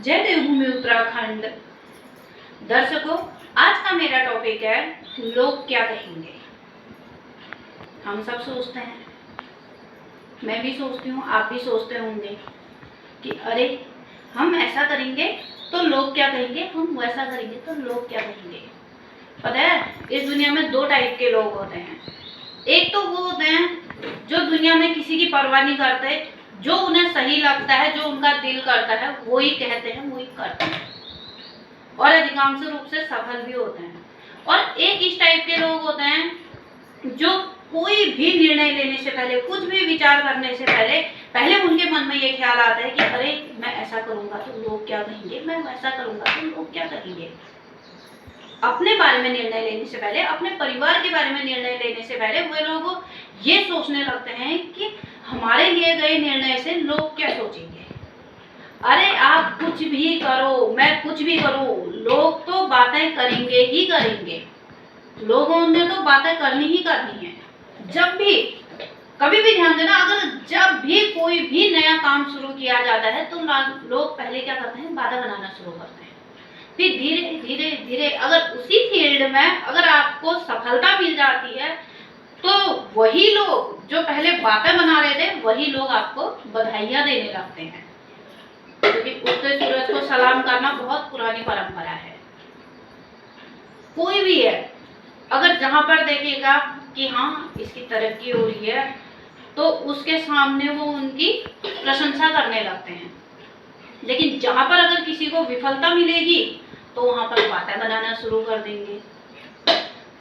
जय देवभूमि उत्तराखंड। दर्शकों, आज का मेरा टॉपिक है लोग क्या कहेंगे। हम सब सोचते हैं, मैं भी सोचती हूँ, आप भी सोचते होंगे कि अरे हम ऐसा करेंगे तो लोग क्या कहेंगे, हम वैसा करेंगे तो लोग क्या कहेंगे। पता है, इस दुनिया में दो टाइप के लोग होते हैं। एक तो वो होते हैं जो दुनिया में किसी की परवाह नहीं करते, जो उन्हें सही लगता है, जो उनका दिल करता है वो ही कहते हैं, वो ही करते हैं और अधिकांश रूप से सफल भी होते हैं। और एक इस टाइप के लोग होते हैं जो कोई भी निर्णय लेने से पहले, कुछ भी विचार करने से पहले उनके मन में ये ख्याल आता है कि अरे मैं ऐसा करूंगा तो लोग क्या कहेंगे, मैं वैसा करूंगा तो लोग क्या कहेंगे। अपने बारे में निर्णय लेने से पहले, अपने परिवार के बारे में निर्णय लेने से पहले वे लोग ये सोचने लगते हैं कि हमारे लिए गए निर्णय से लोग क्या सोचेंगे। अरे आप कुछ भी करो, मैं कुछ भी करूं, लोग तो बातें करेंगे ही करेंगे। लोगों ने तो बातें करनी ही करनी है। जब भी, कभी भी ध्यान देना, अगर जब भी कोई भी नया काम शुरू किया जाता है तो लोग पहले क्या करते हैं, बाधा बनाना शुरू करते हैं। फिर धीरे धीरे धीरे अगर उसी फील्ड में अगर आपको सफलता मिल जाती है तो वही लोग जो पहले बातें बना रहे थे वही लोग आपको बधाइयां देने लगते हैं, क्योंकि उगते सूरज को सलाम करना बहुत पुरानी परंपरा है। कोई भी है, अगर जहां पर देखेगा कि हाँ इसकी तरक्की हो रही है तो उसके सामने वो उनकी प्रशंसा करने लगते हैं। लेकिन जहां पर अगर किसी को विफलता मिलेगी तो वहां पर बातें बनाना शुरू कर देंगे।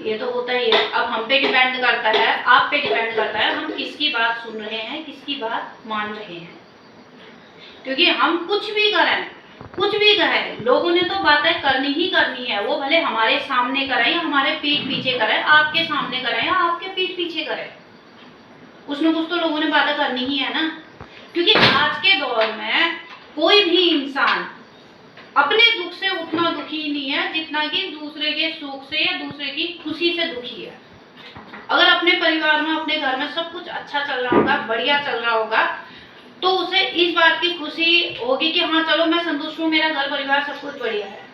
ये तो होता ही है। अब हम पे डिपेंड करता है, आप पे डिपेंड करता है, हम किसकी बात सुन रहे हैं, किसकी बात मान रहे हैं। क्योंकि हम कुछ भी करें, कुछ भी कहें, लोगों ने तो बातें करनी ही करनी है। वो भले हमारे सामने करें या हमारे पीठ पीछे करें, आपके सामने करें या आपके पीठ पीछे करें, कुछ न कुछ तो लोगों ने बातें करनी ही है ना। क्योंकि आज के दौर में कोई भी इंसान अपने दुख से उतना दुखी नहीं है जितना कि दूसरे के सुख से या दूसरे की खुशी से दुखी है। अगर अपने परिवार में, अपने घर में सब कुछ अच्छा चल रहा होगा, बढ़िया चल रहा होगा, तो उसे इस बात की खुशी होगी कि हाँ चलो मैं संतुष्ट हूँ, मेरा घर परिवार सब कुछ बढ़िया है।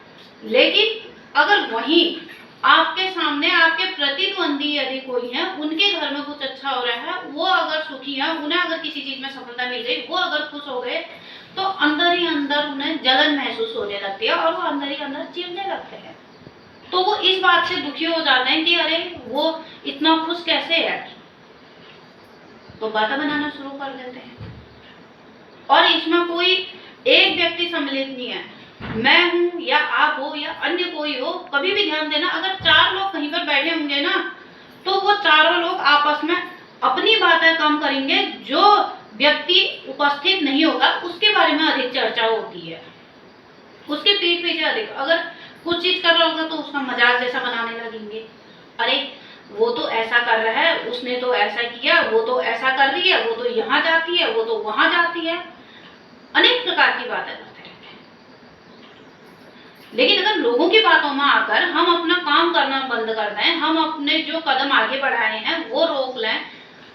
लेकिन अगर वहीं आपके सामने आपके प्रतिद्वंदी यदि कोई है, उनके घर में कुछ अच्छा हो रहा है, वो अगर सुखी है, उन्हें अगर किसी चीज में सफलता मिल गई, वो अगर खुश हो गए, तो अंदर ही अंदर उन्हें जलन महसूस होने लगती है और वो अंदर ही अंदर चिढ़ने लगते हैं। तो वो इस बात से दुखी हो जाते हैं कि अरे वो इतना खुश कैसे है, तो बातें बनाना शुरू कर देते हैं। और इसमें कोई एक व्यक्ति सम्मिलित नहीं है, मैं हूं या आप हो या अन्य कोई हो। कभी भी ध्यान देना, अगर चार लोग कहीं पर बैठे होंगे ना, तो वो चारों लोग आपस में अपनी बातें कम करेंगे, जो व्यक्ति उपस्थित नहीं होगा उसके बारे में अधिक चर्चा होती है, उसके पीठ पीछे अधिक। अगर कुछ चीज कर रहा होगा तो उसका मजाक जैसा बनाने लगेंगे, अरे वो तो ऐसा कर रहा है, उसने तो ऐसा किया, वो तो ऐसा कर रही है, वो तो यहाँ जाती है, वो तो वहां जाती है, अनेक प्रकार की बातें करते रहते हैं। लेकिन अगर लोगों की बातों में आकर हम अपना काम करना बंद कर दें, हम अपने जो कदम आगे बढ़ाए हैं वो रोक लें,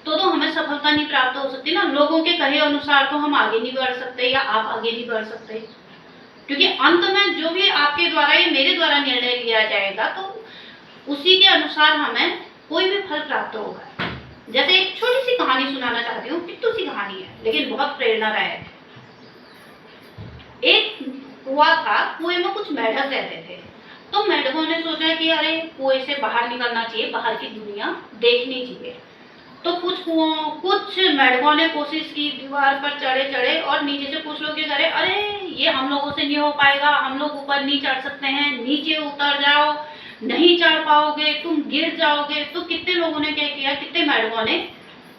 तो हमें सफलता नहीं प्राप्त हो सकती ना। लोगों के कहे अनुसार तो हम आगे नहीं बढ़ सकते या आप आगे नहीं बढ़ सकते, क्योंकि अंत में जो भी आपके द्वारा या मेरे द्वारा निर्णय लिया जाएगा तो उसी के अनुसार हमें कोई भी फल प्राप्त होगा। जैसे एक छोटी सी कहानी सुनाना चाहती हूँ, पिट्टू सी कहानी है लेकिन बहुत प्रेरणादायक है। एक कुआं था, कुएं में कुछ मेढक रहते थे। तो मेढकों ने सोचा कि अरे कुएं से बाहर निकलना चाहिए, बाहर की दुनिया देखनी चाहिए। तो कुछ मेढकों ने कोशिश की, दीवार पर चढ़े चढ़े और नीचे से कुछ लोग क्या करे, अरे ये हम लोगों से नहीं हो पाएगा, हम लोग ऊपर नहीं चढ़ सकते हैं, नीचे उतर जाओ, नहीं चढ़ पाओगे, तुम गिर जाओगे। तो कितने लोगों ने क्या किया, कितने मेढकों ने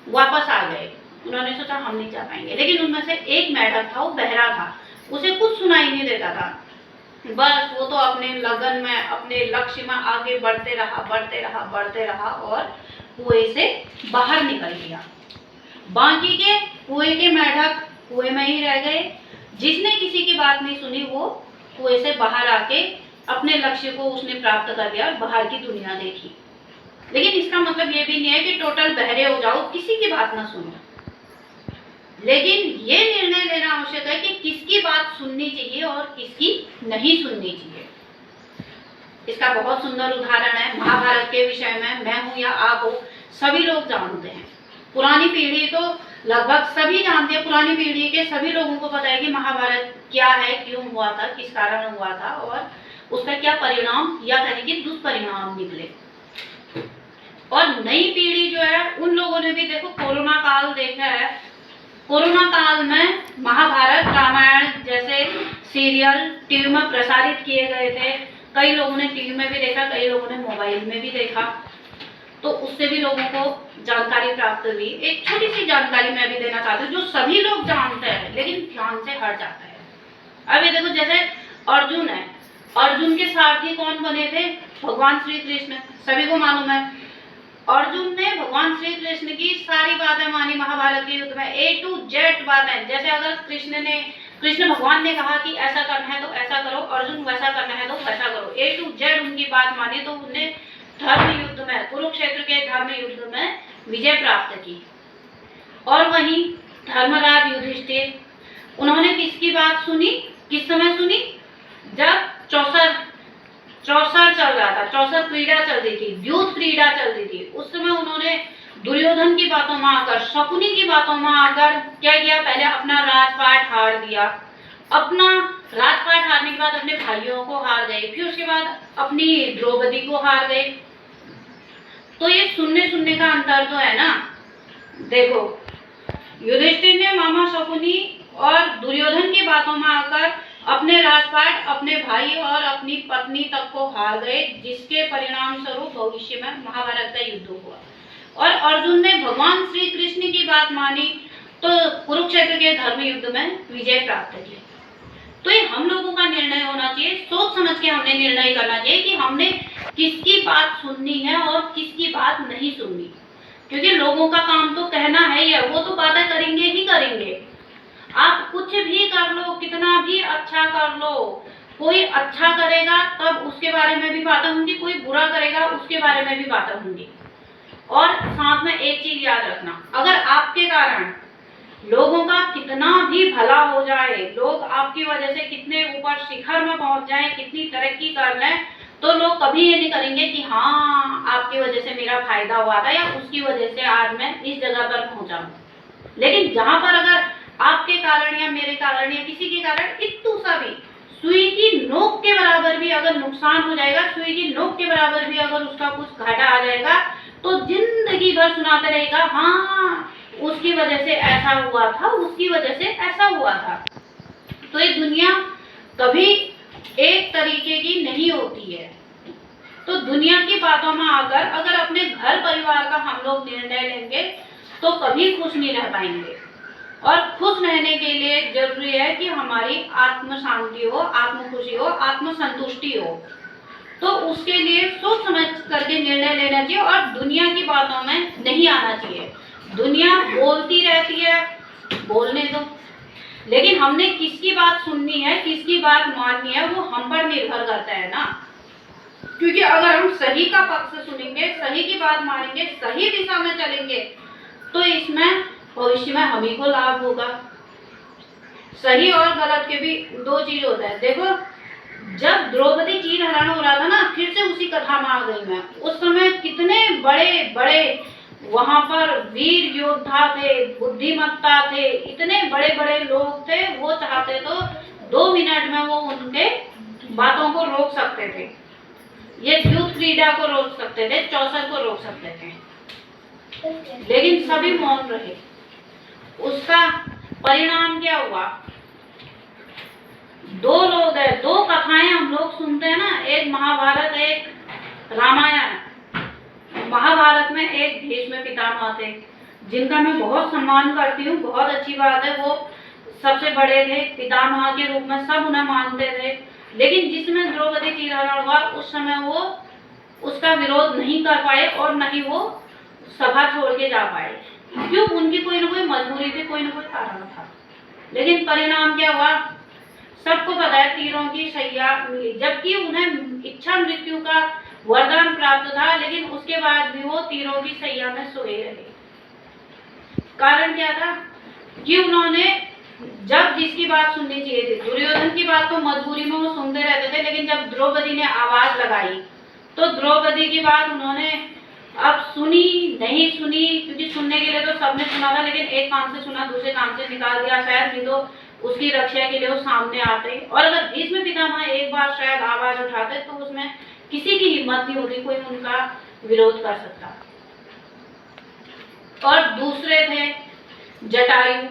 वापस आ गए। उन्होंने सोचा हम नहीं जा पाएंगे। लेकिन उनमें से एक मेढक था, वो बहरा था, उसे कुछ सुनाई नहीं देता था। बस वो तो अपने लगन में, अपने लक्ष्य में आगे बढ़ते रहा, बढ़ते रहा, बढ़ते रहा और कुएं से बाहर निकल गया। बाकी के कुएं के मेढक कुएं में ही रह गए। जिसने किसी की बात नहीं सुनी वो कुएं से बाहर आके अपने लक्ष्य को उसने प्राप्त कर लिया और बाहर की दुनिया देखी। लेकिन इसका मतलब ये भी नहीं है कि टोटल बहरे हो जाओ, किसी की बात ना सुनो। लेकिन ये निर्णय लेना आवश्यक है कि किसकी बात सुननी चाहिए और किसकी नहीं सुननी चाहिए। इसका बहुत सुंदर उदाहरण है महाभारत के विषय में। मैं हूं या आप हो, सभी लोग जानते हैं। पुरानी पीढ़ी तो लगभग सभी जानते हैं, पुरानी पीढ़ी के सभी लोगों को पता है कि महाभारत क्या है, क्यों हुआ था, किस कारण हुआ था और उसका क्या परिणाम या कहें कि दुष्परिणाम निकले। और नई पीढ़ी जो है उन लोगों ने भी देखो कोरोना काल देखा है। कोरोना काल में महाभारत रामायण जैसे सीरियल टीवी में प्रसारित किए गए थे। कई लोगों ने टीवी में भी देखा, कई लोगों ने मोबाइल में भी देखा, तो उससे भी लोगों को जानकारी प्राप्त हुई। एक छोटी सी जानकारी मैं भी देना चाहती हूँ जो सभी लोग जानते हैं लेकिन ध्यान से हट जाता है। अब ये देखो जैसे अर्जुन है, अर्जुन के सारथी कौन बने थे? भगवान श्री कृष्ण, सभी को मालूम है। अर्जुन ने भगवान श्री कृष्ण की सारी बातें मानी महाभारत के युद्ध में, A to Z बातें। जैसे अगर कृष्ण भगवान ने कहा कि ऐसा करना है तो ऐसा करो, अर्जुन वैसा करना है तो वैसा करो, A to Z उनकी बात मानी, तो उन्हें धर्म युद्ध में, कुरुक्षेत्र के धर्म युद्ध में विजय प्राप्त की। और वहीं धर्मराज युधिष्ठिर, उन्होंने किसकी बात सुनी, किस समय सुनी? जब चौसर चल रहा था, चौसर क्रीड़ा चल रही थी, द्यूत क्रीड़ा चल रही थी, उस समय उन्होंने दुर्योधन की बातों में आकर, शकुनी की बातों में आकर क्या किया? पहले अपना राजपाट हार दिया। अपना राजपाट हारने के बाद अपने भाइयों को हार गए, फिर उसके बाद अपनी द्रौपदी को हार गए। तो ये सुनने का अंतर तो है ना। देखो युधिष्ठिर ने मामा शकुनी और दुर्योधन की बातों में आकर अपने राजपाट, अपने भाई और अपनी पत्नी तक को हार गए, जिसके परिणाम स्वरूप भविष्य में महाभारत का युद्ध हुआ। और अर्जुन ने भगवान श्री कृष्ण की बात मानी तो कुरुक्षेत्र के धर्म युद्ध में विजय प्राप्त किया। तो ये हम लोगों का निर्णय होना चाहिए, सोच समझ के हमने निर्णय करना चाहिए कि हमने किसकी बात सुननी है और किसकी बात नहीं सुननी। क्योंकि लोगों का काम तो कहना है या वो तो बातें करेंगे ही करेंगे। आप कुछ भी कर लो, कितना भी अच्छा कर लो, कोई अच्छा करेगा तब उसके बारे में भी बातें होंगी, कोई बुरा करेगा उसके बारे में भी बातें होंगी। और साथ में एक चीज याद रखना, अगर आपके कारण लोगों का कितना भी भला हो जाए, लोग आपकी वजह से कितने ऊपर शिखर में पहुंच जाएं, कितनी तरक्की कर लें, तो लोग कभी ये नहीं करेंगे कि हाँ आपकी वजह से मेरा फायदा हुआ था या उसकी वजह से आज मैं इस जगह पर पहुंचा हूं। लेकिन जहां पर अगर आपके कारण या मेरे कारण या किसी के कारण इतू सा भी, सुई की नोक के बराबर भी अगर नुकसान हो जाएगा, सुई की नोक के बराबर भी अगर उसका कुछ घाटा आ जाएगा, तो जिंदगी भर सुनाते रहेगा हाँ उसकी वजह से ऐसा हुआ था, उसकी वजह से ऐसा हुआ था। तो ये दुनिया कभी एक तरीके की नहीं होती है। तो दुनिया की बातों में आकर अगर अपने घर परिवार का हम लोग निर्णय लेंगे तो कभी खुश नहीं रह पाएंगे। और खुश रहने के लिए जरूरी है कि हमारी आत्म शांति हो, आत्म खुशी हो, आत्म संतुष्टि हो। तो उसके लिए सोच समझ करके निर्णय लेना चाहिए और दुनिया की बातों में नहीं आना चाहिए। दुनिया बोलती रहती है, बोलने दो, लेकिन हमने किसकी बात सुननी है, किसकी बात माननी है, वो हम पर निर्भर करता है ना। क्योंकि अगर हम सही का पक्ष सुनेंगे, सही की बात मानेंगे, सही दिशा में चलेंगे, तो इसमें भविष्य में हम ही को लाभ होगा। सही और गलत के भी दो चीज होता है। देखो जब द्रौपदी चीर हरण हो रहा था ना, फिर से उसी कथा में आ गई मैं, उस समय कितने बड़े बड़े वहां पर वीर योद्धा थे, बुद्धिमत्ता थे, इतने बड़े बड़े लोग थे, वो चाहते तो 2 मिनट में वो उनके बातों को रोक सकते थे, ये द्यूत क्रीड़ा को रोक सकते थे, चौसर को रोक सकते थे, लेकिन सभी मौन रहे। उसका परिणाम क्या हुआ? 2 लोग है, 2 कथाएं हम लोग सुनते हैं ना, एक महाभारत एक रामायण। महाभारत में एक भीष्म पितामह थे जिनका मैं बहुत सम्मान करती हूँ, बहुत अच्छी बात है, वो सबसे बड़े थे, पितामह के रूप में सब उन्हें मानते थे। लेकिन जिसमें द्रौपदी चीरहरण हुआ उस समय वो उसका विरोध नहीं कर पाए और न ही वो सभा छोड़ के जा पाए। क्यों? उनकी कोई ना कोई मजबूरी थी, कोई ना कोई कारण था। लेकिन परिणाम क्या हुआ सबको पता है, तीरों की सैया मिली, जबकि उन्हें इच्छा मृत्यु का वरदान प्राप्त था, लेकिन उसके बाद भी वो तीरों की सैया में सोए रहे। कारण क्या था? कि उन्होंने जब जिसकी बात सुननी चाहिए थी, दुर्योधन की बात तो मजबूरी में वो सुनते रहते थे, लेकिन जब द्रौपदी ने आवाज लगाई तो द्रौपदी की बात उन्होंने अब सुनी नहीं सुनी, क्योंकि सुनने के लिए तो सबने सुना था, लेकिन एक कान से सुना दूसरे कान से निकाल दिया। शायद नहीं तो उसकी रक्षा के लिए वो सामने आते, और अगर भीष्म पितामह एक बार शायद आवाज उठाते तो उसमें किसी की हिम्मत नहीं होती कोई उनका विरोध कर सकता। और दूसरे थे जटायु।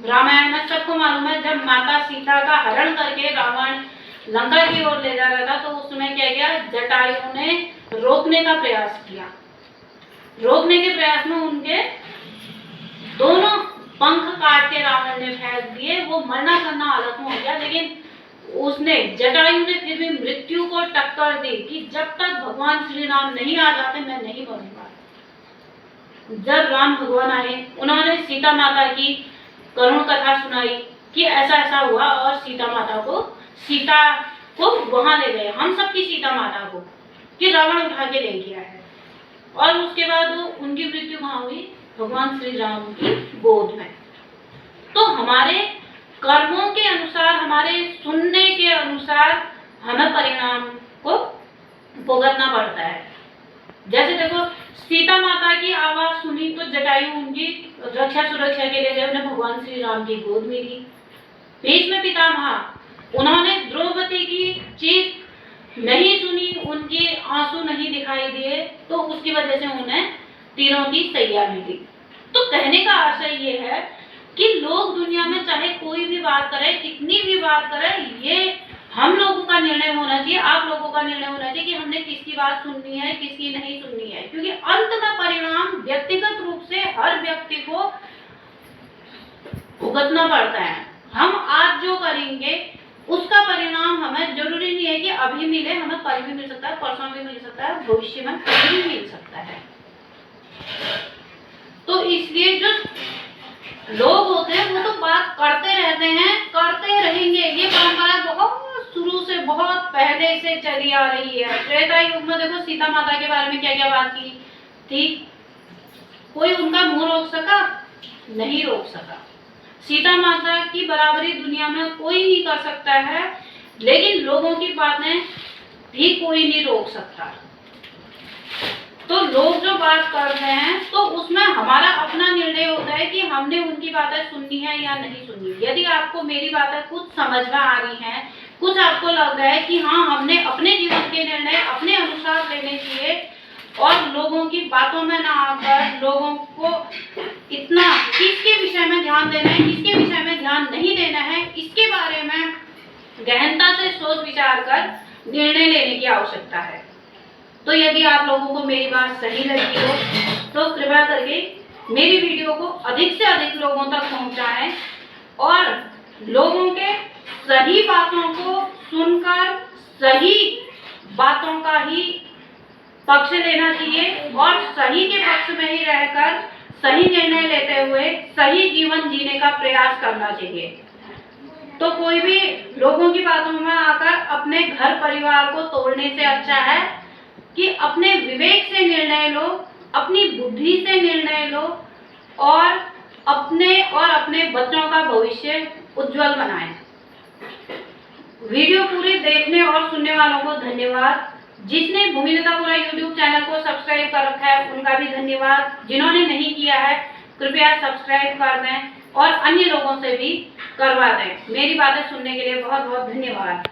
रामायण में सबको मालूम है, जब माता सीता का हरण करके रावण लंका की ओर ले जा रहा था तो उस समय क्या किया, जटायु ने रोकने का प्रयास किया। रोकने के प्रयास में उनके दोनों पंख काट के रावण ने फेंक दिए। वो मरना करना हालत में हो गया, लेकिन उसने जटायु ने फिर भी मृत्यु को टक्कर दी कि जब तक भगवान श्री राम नहीं आ जाते मैं नहीं मरूंगा। जब राम भगवान आए, उन्होंने सीता माता की करुण कथा सुनाई कि ऐसा ऐसा हुआ, और सीता को वहां ले गए, हम सबकी सीता माता को, कि रावण उठा के ले गया है। और उसके बाद उनकी मृत्यु कहाँ हुई, भगवान श्री राम की गोद में। तो हमारे कर्मों के अनुसार, हमारे सुनने के अनुसार हमें परिणाम को भुगतना पड़ता है। जैसे देखो, सीता माता की आवाज सुनी तो जटायु उनकी रक्षा सुरक्षा के लिए गए, उन्हें भगवान श्री राम की गोद मिली। भीष्म पितामह, उन्होंने द्रौपदी की चीख नहीं सुनी, उनके आंसू नहीं दिखाई दिए, तो उसकी वजह से उन्हें तीरों की सैया मिली। तो कहने का आशय ये है कि लोग दुनिया में चाहे कोई भी बात करे, कितनी भी बात करे, ये हम लोगों का निर्णय होना चाहिए, आप लोगों का निर्णय होना चाहिए कि हमने किसकी बात सुननी है, किसकी नहीं सुननी है। क्योंकि अंत में परिणाम व्यक्तिगत रूप से हर व्यक्ति को भुगतना पड़ता है। हम आज जो करेंगे उसका परिणाम हमें जरूरी नहीं है कि अभी मिले, हमें कल भी मिल सकता है, परसों भी मिल सकता है, भविष्य में कभी भी मिल सकता है। तो इसलिए जो लोग होते हैं वो तो बात करते रहते हैं, करते रहेंगे। ये परंपरा बहुत शुरू से, बहुत पहले से चली आ रही है। त्रेता युग में देखो सीता माता के बारे में क्या क्या बात की थी, कोई उनका मुंह रोक सका? नहीं रोक सका। सीता माता की बराबरी दुनिया में कोई नहीं कर सकता है, लेकिन लोगों की बातें भी कोई नहीं रोक सकता। तो लोग जो बात कर रहे हैं तो उसमें हमारा अपना निर्णय होता है कि हमने उनकी बातें सुननी है या नहीं सुननी। यदि आपको मेरी बातें कुछ समझ में आ रही हैं, कुछ आपको लग रहा है कि हाँ हमने अपने जीवन के निर्णय अपने अनुसार लेने चाहिए और लोगों की बातों में ना आकर लोगों को इतना किसके विषय में ध्यान देना है, किसके विषय में ध्यान नहीं देना है, इसके बारे में गहनता से सोच विचार कर निर्णय लेने की आवश्यकता है। तो यदि आप लोगों को मेरी बात सही लगी हो तो कृपया करके मेरी वीडियो को अधिक से अधिक लोगों तक पहुंचाएं और लोगों के सही बातों को सुनकर सही बातों का ही पक्ष लेना चाहिए और सही के पक्ष में ही रहकर सही निर्णय लेते हुए सही जीवन जीने का प्रयास करना चाहिए। तो कोई भी लोगों की बातों में आकर अपने घर परिवार को तोड़ने से अच्छा है कि अपने विवेक से निर्णय लो, अपनी बुद्धि से निर्णय लो और अपने बच्चों का भविष्य उज्जवल बनाएं। वीडियो पूरी देखने और सुनने वालों को धन्यवाद। जिसने भूमिलतापुरा यूट्यूब चैनल को सब्सक्राइब कर रखा है उनका भी धन्यवाद। जिन्होंने नहीं किया है कृपया सब्सक्राइब कर दें और अन्य लोगों से भी करवा दें। मेरी बातें सुनने के लिए बहुत बहुत धन्यवाद।